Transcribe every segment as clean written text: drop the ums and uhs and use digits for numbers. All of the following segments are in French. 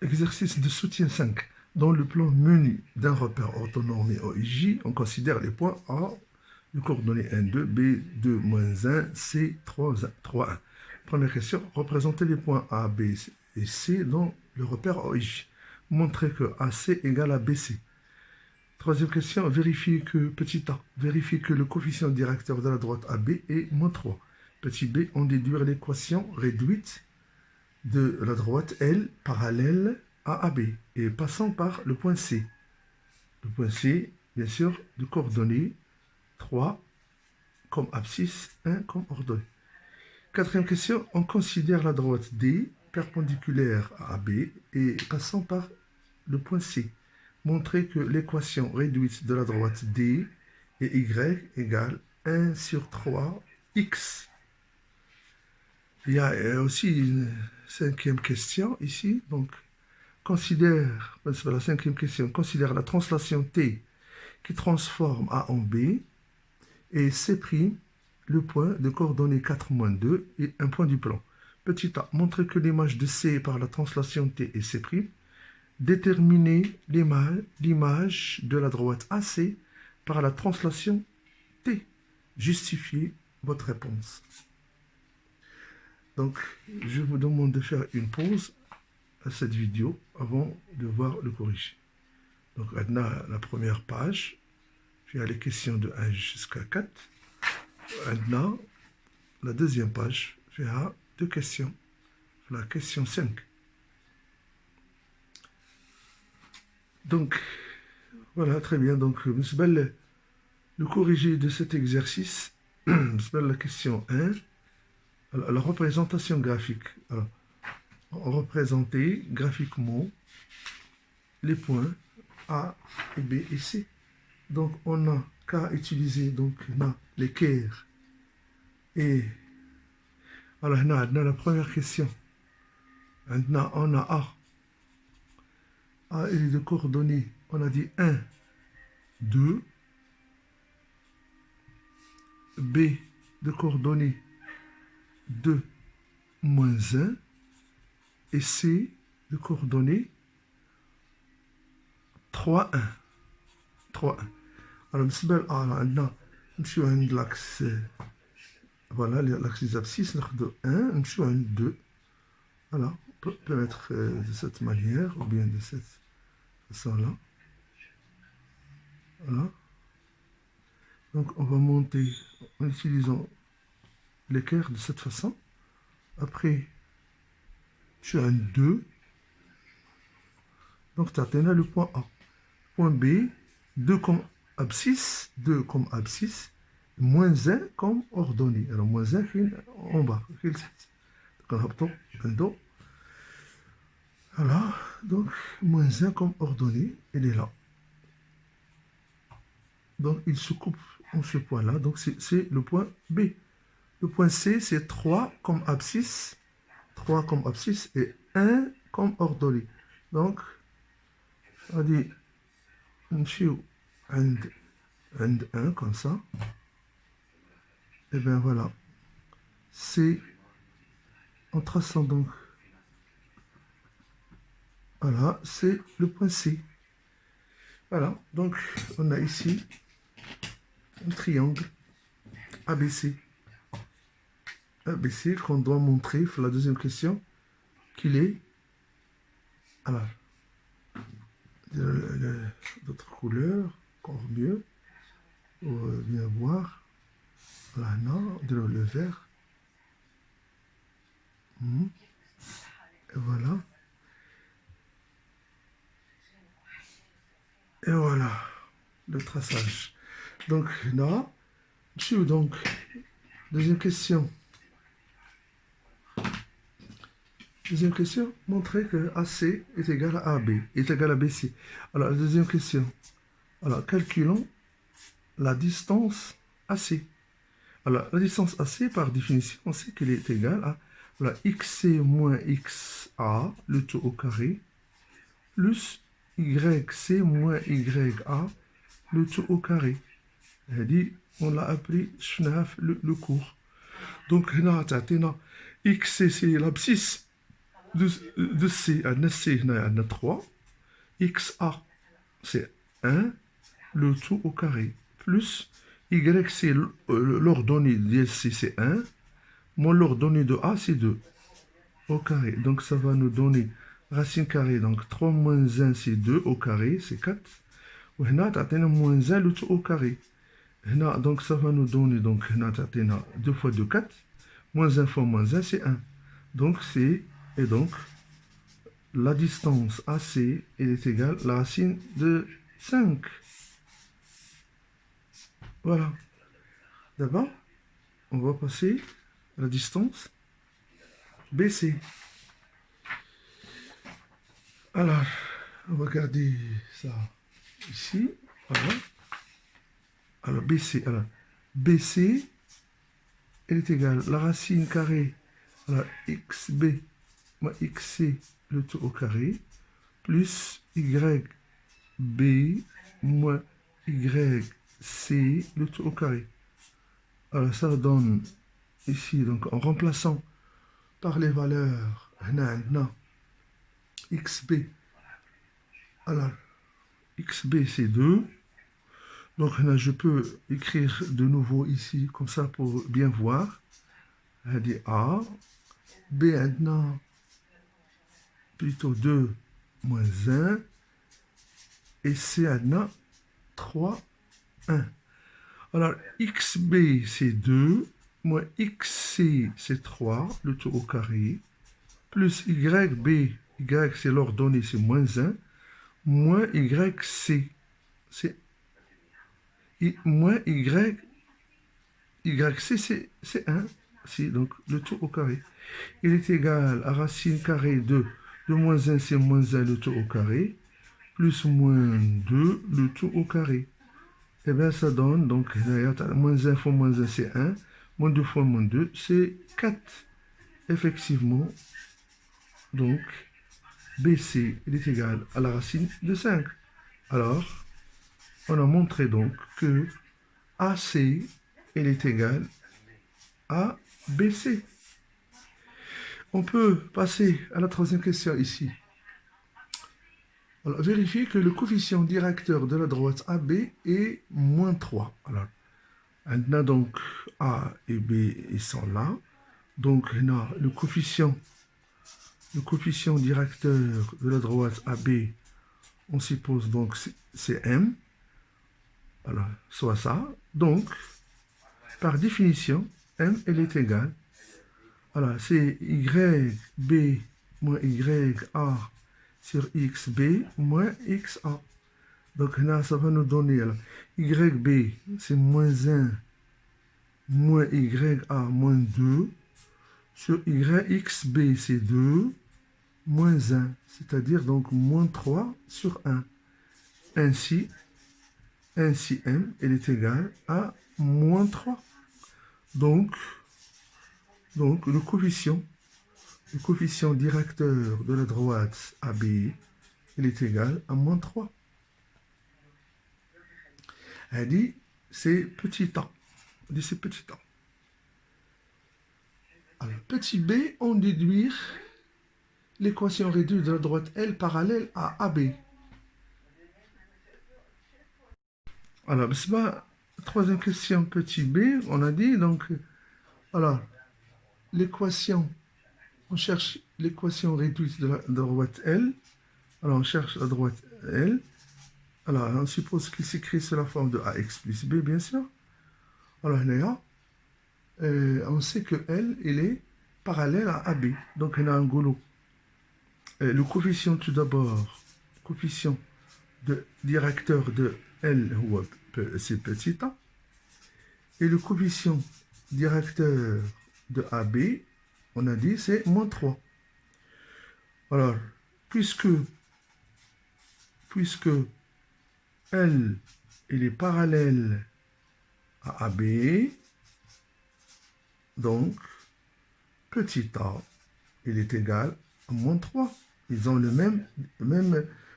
Exercice de soutien 5. Dans le plan menu d'un repère orthonormé OIJ, on considère les points A de coordonnées 1, 2, B, 2, moins 1, C, 3, 1. Première question, représentez les points A, B et C dans le repère OIJ. Montrez que AC égale à BC. Troisième question, vérifiez que, petit a, vérifiez que le coefficient directeur de la droite AB est moins 3. Petit b, on déduire l'équation réduite de la droite L parallèle à AB et passant par le point C. Le point C, bien sûr, de coordonnées 3 comme abscisse, 1 comme ordonnée. Quatrième question, on considère la droite D perpendiculaire à AB et passant par le point C. Montrez que l'équation réduite de la droite D et Y égale 1 sur 3x. Il y a aussi une cinquième question ici. Donc, considère, c'est la cinquième question, considère la translation T qui transforme A en B et C', le point de coordonnées 4, moins 2 et un point du plan. Petit a, montrez que l'image de C par la translation T et C', déterminez l'image de la droite AC par la translation T. Justifiez votre réponse. Donc, je vous demande de faire une pause à cette vidéo avant de voir le corriger. Donc, on a la première page, il y a les questions de 1 jusqu'à 4. On a la deuxième page, il y a deux questions, la question 5. Donc, voilà, très bien. Donc, le corrigé de cet exercice, la question 1, la représentation graphique. Alors, représenter graphiquement les points A et B et C. Donc, on n'a qu'à utiliser donc, l'équerre. Et alors, on a la première question. On a A. A est de coordonnées, on a dit 1, 2. B de coordonnées 2, moins 1. Et C de coordonnées 3, 1. 3, 1. Alors, on a l'axe, voilà, l'axe des abscisses, de 1, on a 2. Voilà, on peut mettre de cette manière, ou bien de cette façon-là. Voilà. Donc, on va monter en utilisant l'équerre de cette façon. Après, tu as un 2. Donc, tu atteins le point A. Point B, 2 comme abscisse, moins 1 comme ordonnée. Alors, moins 1 en bas. Donc, on a voilà. Donc, moins 1 comme ordonnée, elle est là. Donc, il se coupe en ce point-là. Donc, c'est le point B. Le point C, c'est 3 comme abscisse. 3 comme abscisse et 1 comme ordonnée. Donc, on dit, and 1 comme ça. Et bien voilà. C'est en traçant donc. Voilà, c'est le point C. Voilà, donc on a ici un triangle ABC. ABC qu'on doit montrer, pour la deuxième question, qu'il est, alors, d'autres couleurs, encore mieux, pour bien voir, voilà, non, le vert, et voilà, et voilà, le traçage. Donc, là, donc, deuxième question. Deuxième question, montrer que AC est égal à AB, est égal à BC. Alors, la deuxième question. Alors, calculons la distance AC. Alors, la distance AC, par définition, on sait qu'elle est égale à voilà, XC moins XA, le tout au carré, plus YC moins YA, le tout au carré. On l'a appris, le cours. Donc, XC, c'est l'abscisse. de C, il y a 3, XA, c'est 1, le tout au carré, plus YC, l'ordonnée de C, c'est 1, moins l'ordonnée de A, c'est 2, au carré. Donc, ça va nous donner racine carrée, donc 3 moins 1, c'est 2, au carré, c'est 4. Ou on a moins 1, le tout au carré. Donc, ça va nous donner, donc, 2 fois 2, 4. Moins 1 fois moins 1, c'est 1. Donc, et donc, la distance AC, elle est égale à la racine de 5. Voilà. D'abord, on va passer à la distance BC. Alors, on va garder ça ici. Voilà. Alors, BC, elle est égale à la racine carrée, alors XB moins XC, le tout au carré, plus YB moins YC, le tout au carré. Alors, ça donne ici, donc en remplaçant par les valeurs XB, alors XB c'est 2. Donc là, je peux écrire de nouveau ici, comme ça, pour bien voir. A, B maintenant, plutôt 2 moins 1, et C maintenant 3, 1. Alors, XB c'est 2, moins XC c'est 3, le tout au carré, plus YB, Y c'est l'ordonnée, c'est moins 1, moins YC, c'est moins YC, c'est 1. Si, donc le tout au carré. Il est égal à racine carrée de moins 1, c'est moins 1, le tout au carré, plus moins 2, le tout au carré. Et bien, ça donne, donc, moins 1 fois moins 1, c'est 1, moins 2 fois moins 2, c'est 4. Effectivement, donc, BC, il est égal à la racine de 5. Alors, on a montré donc que AC, il est égal à BC. On peut passer à la troisième question ici. Alors, vérifiez que le coefficient directeur de la droite AB est moins 3. Alors, maintenant, donc, A et B, ils sont là. Donc, le coefficient directeur de la droite AB, on suppose donc c'est M. Alors, soit ça. Donc, par définition, M, elle est égale. Voilà, c'est YB moins YA sur XB moins XA. Donc là, ça va nous donner, alors, YB, c'est moins 1 moins YA moins 2 sur YXB, c'est 2 moins 1, c'est-à-dire donc moins 3 sur 1. Ainsi, M, elle est égale à moins 3. Donc, le coefficient directeur de la droite AB, il est égal à moins 3. Elle dit, c'est petit a. On dit, c'est petit a. Alors, petit b, on déduire l'équation réduite de la droite L parallèle à AB. Alors, c'est pas troisième question, petit b, on a dit, donc, alors, l'équation, on cherche l'équation réduite de la droite L. Alors, on cherche la droite L. Alors, on suppose qu'il s'écrit sous la forme de AX plus B, bien sûr. Alors, là, on sait que L, il est parallèle à AB. Donc, on a un goulot. Le coefficient, tout d'abord, coefficient directeur de L, c'est petit a. Et le coefficient directeur de AB, on a dit, c'est moins 3. Alors, puisque L, il est parallèle à AB, donc, petit a, il est égal à moins 3. Ils ont le même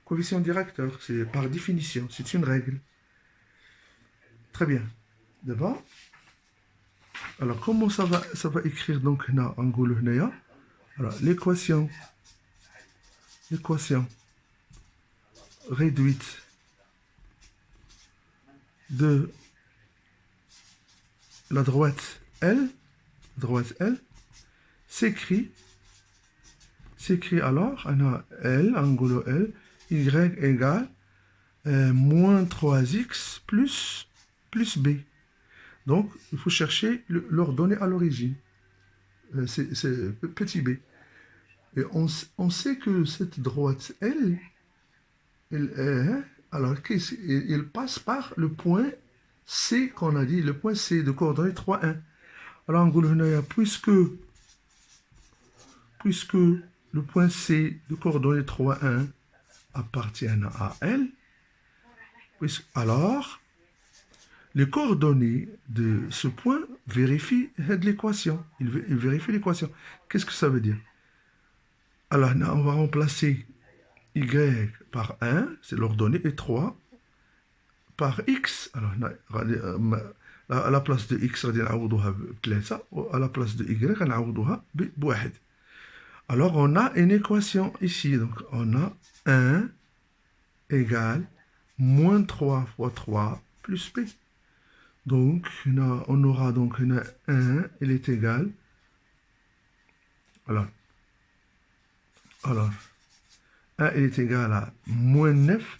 coefficient directeur, c'est par définition, c'est une règle. Très bien. D'abord, alors comment ça va écrire donc na angolo nea? Alors l'équation l'équation réduite de la droite L, s'écrit alors, on a L, angulo L, Y égale moins 3x plus B. Donc, il faut chercher l'ordonnée à l'origine. C'est petit b. Et on sait que cette droite L, alors il passe par le point C qu'on a dit, le point C de coordonnée 3, 1. Alors, puisque le point C de coordonnée 3, 1 appartient à L, alors les coordonnées de ce point vérifient l'équation. Il vérifie l'équation. Qu'est-ce que ça veut dire? Alors, on va remplacer Y par 1, c'est l'ordonnée, et 3 par X. Alors, à la place de X, à la place de Y, on a alors, on a une équation ici. Donc, on a 1 égale moins 3 fois 3 plus P. Donc, on aura donc 1, il est égal. Alors, 1 il est égal à moins 9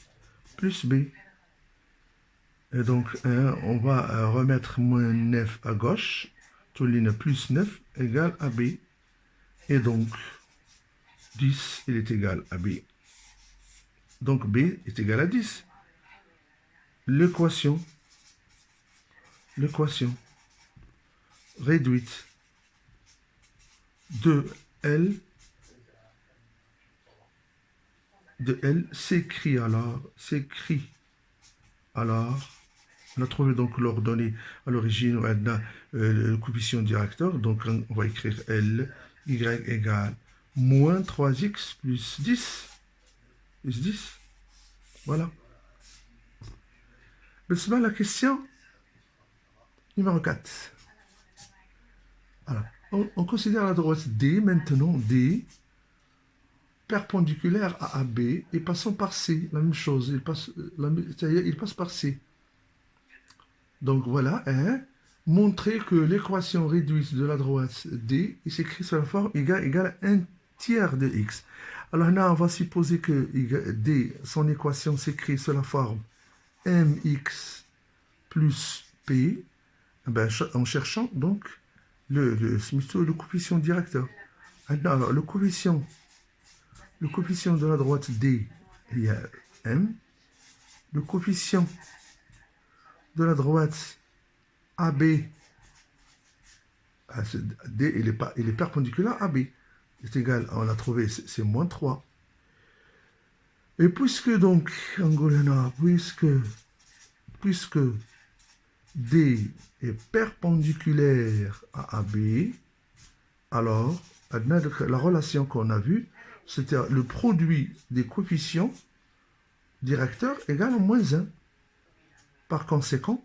plus B. Et donc, 1, on va remettre moins 9 à gauche. Tout ligne plus 9 égale à B. Et donc, 10, il est égal à B. Donc, B est égal à 10. L'équation réduite de L s'écrit alors, on a trouvé donc l'ordonnée à l'origine, on a le coefficient directeur, donc on va écrire L, Y égale moins 3x plus 10, voilà. C'est la question numéro 4. Alors, on considère la droite D maintenant, D, perpendiculaire à AB et passant par C, la même chose, il passe par C. Donc voilà, montrer que l'équation réduite de la droite D s'écrit sur la forme Y égale 1 tiers de X. Alors là, on va supposer que D, son équation s'écrit sur la forme mx plus P, en cherchant donc le coefficient directeur. Alors, le coefficient de la droite D, il y a M. Le coefficient de la droite AB, D, il est perpendiculaire à B. C'est égal, on l'a trouvé, c'est moins 3. Et puisque donc, puisque D est perpendiculaire à AB, alors, la relation qu'on a vue, c'était le produit des coefficients directeurs égale à moins 1. Par conséquent,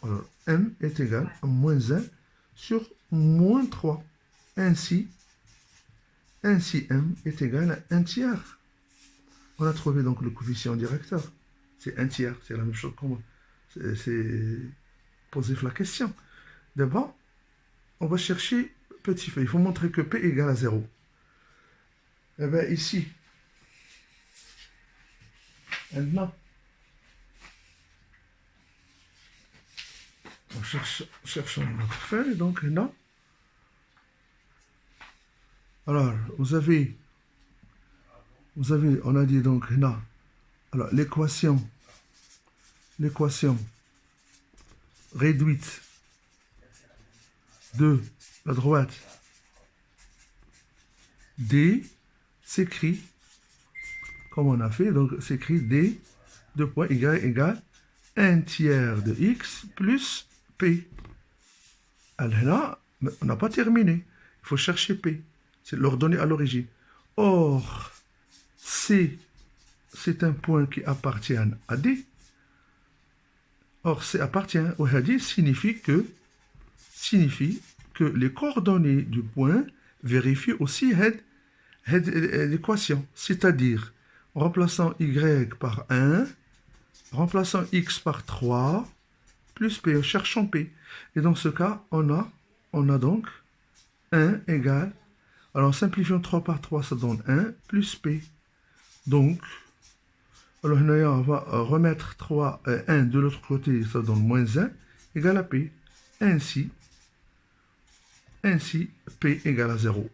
alors, M est égal à moins 1 sur moins 3. Ainsi, M est égal à 1 tiers. On a trouvé donc le coefficient directeur. C'est 1 tiers, c'est la même chose qu'on c'est poser la question. D'abord, on va chercher petit f. Il faut montrer que P égale à 0. Eh bien, ici, maintenant, cherchons notre feuille, donc là. Alors, vous avez, on a dit donc là, alors l'équation réduite de la droite D s'écrit, comme on a fait, donc s'écrit D, de point Y égale 1 tiers de X plus P. Alors là, on n'a pas terminé. Il faut chercher P. C'est l'ordonnée à l'origine. Or, C, c'est un point qui appartient à D. Or, C appartient au D signifie que les coordonnées du point vérifient aussi l'équation, c'est-à-dire en remplaçant y par 1, remplaçant x par 3, plus p, cherchons p. Et dans ce cas, on a donc 1 égale, alors simplifions 3 par 3, ça donne 1, plus p. Donc, alors on va remettre 1 de l'autre côté, ça donne moins 1, égale à p. Ainsi, p égale à 0.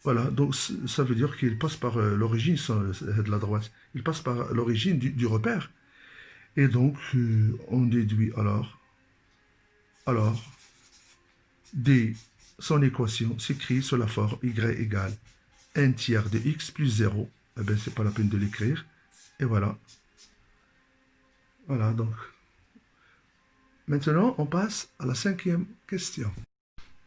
Voilà, donc ça veut dire qu'il passe par l'origine de la droite. Il passe par l'origine du repère. Et donc, on déduit alors, D, son équation s'écrit sous la forme y égale 1 tiers de x plus 0. Eh bien, c'est pas la peine de l'écrire. Et voilà. Voilà, donc. Maintenant, on passe à la 5e question.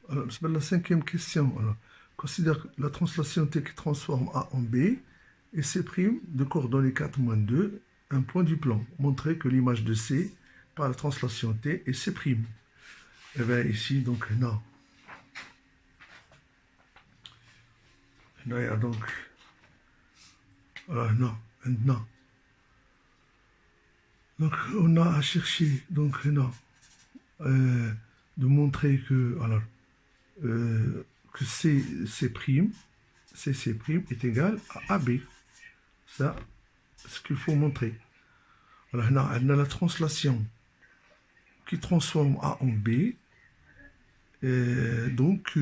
Alors, la 5e question. Alors, considère la translation T qui transforme A en B et C' de coordonnées 4 moins 2, un point du plan. Montrer que l'image de C par la translation T est C'. Et bien ici, donc, non. Il y a donc, non, non. Donc, on a à chercher, donc, non, de montrer que, alors, que C' est égal à AB. Ça, c'est ce qu'il faut montrer. Alors, on a la translation qui transforme A en B. Donc,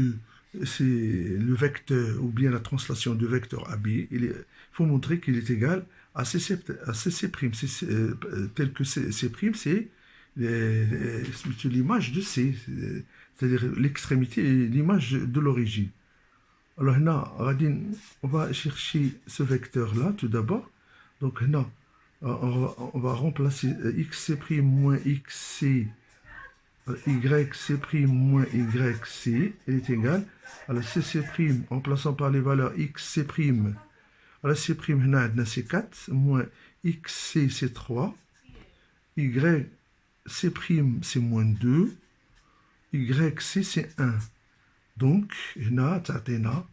c'est le vecteur, ou bien la translation du vecteur AB. Il faut montrer qu'il est égal à CC'. Tel que C', c'est l'image de C, c'est-à-dire l'extrémité et l'image de l'origine. Alors là, on va chercher ce vecteur-là tout d'abord. Donc là, on va remplacer xc' moins xc, yc' moins yc, elle est égale à la cc', en remplaçant par les valeurs xc', à la c', c'est 4, moins xc, c'est 3, yc', c'est moins 2, yc, c'est 1. Donc, هنا تعطينا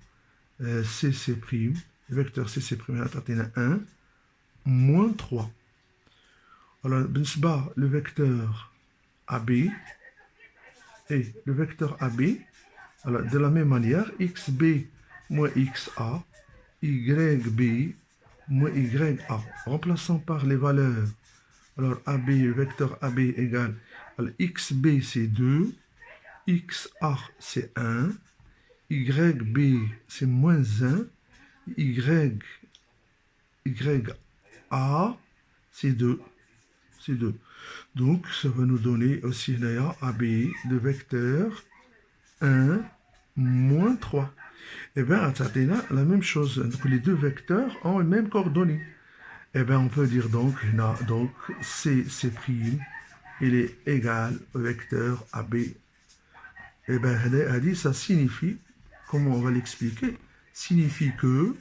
cc', le vecteur cc', تعطينا 1, moins 3. Alors, le vecteur AB, et le vecteur AB, alors, de la même manière, xb moins xa, yb moins ya. Remplaçant par les valeurs, alors AB, le vecteur AB égale, alors, xb c'est 2, xa c'est 1, yb c'est moins 1, ya c'est 2. C'est 2. Donc, ça va nous donner aussi AB, le vecteur 1, moins 3. Et bien, la même chose. Donc, les deux vecteurs ont les mêmes coordonnées. Et bien, on peut dire donc, C', il est égal au vecteur AB. Et bien, ça signifie, comment on va l'expliquer, signifie que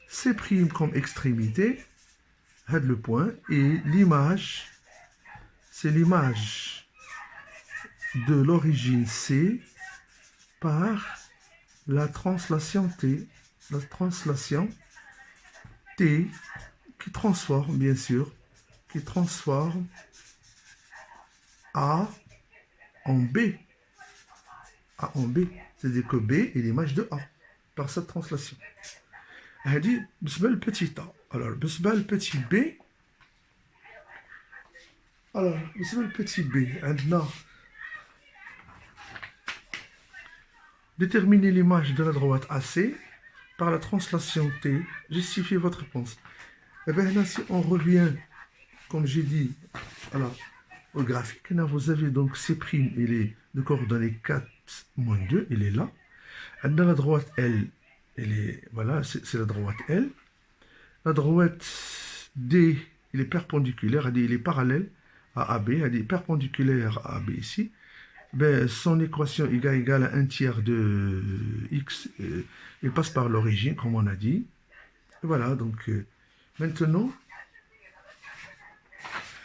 C' comme extrémité, le point, et l'image, c'est l'image de l'origine C par la translation T. La translation T qui transforme, bien sûr, qui transforme A en B. A en B, c'est-à-dire que B est l'image de A par cette translation. Elle dit, le petit A. Alors, le petit B. Alors, le petit B. Déterminez l'image de la droite AC par la translation T. Justifiez votre réponse. Et bien là, si on revient, comme j'ai dit, alors, au graphique, là, vous avez donc C', il est de coordonnées 4 moins 2, il est là. Dans la droite L, voilà, c'est la droite L. La droite D, il est perpendiculaire, il est parallèle à AB, il est perpendiculaire à AB ici. Ben, son équation y égale à 1 tiers de x, il passe par l'origine, comme on a dit. Et voilà, donc maintenant,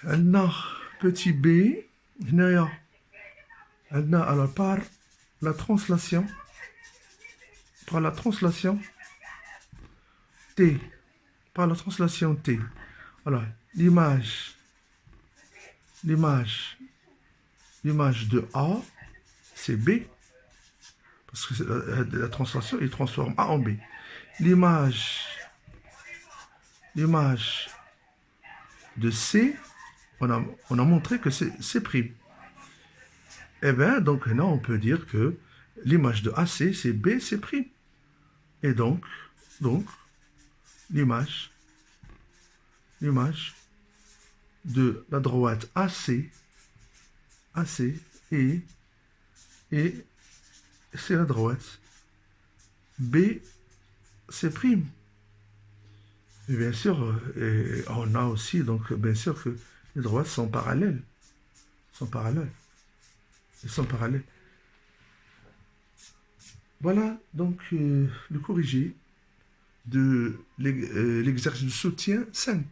on a petit b, alors par la translation par la translation T. Par la translation T. Alors, l'image de A, c'est B. Parce que la translation, il transforme A en B. L'image de C, on a montré que c'est C'. Eh bien, donc là, on peut dire que l'image de AC, c'est B, C'. Et donc l'image de la droite AC et c'est la droite B, C'. Et bien sûr, on a aussi, donc, bien sûr que les droites sont parallèles. Elles sont parallèles. Voilà, donc, le corrigé de l'exercice de soutien 5.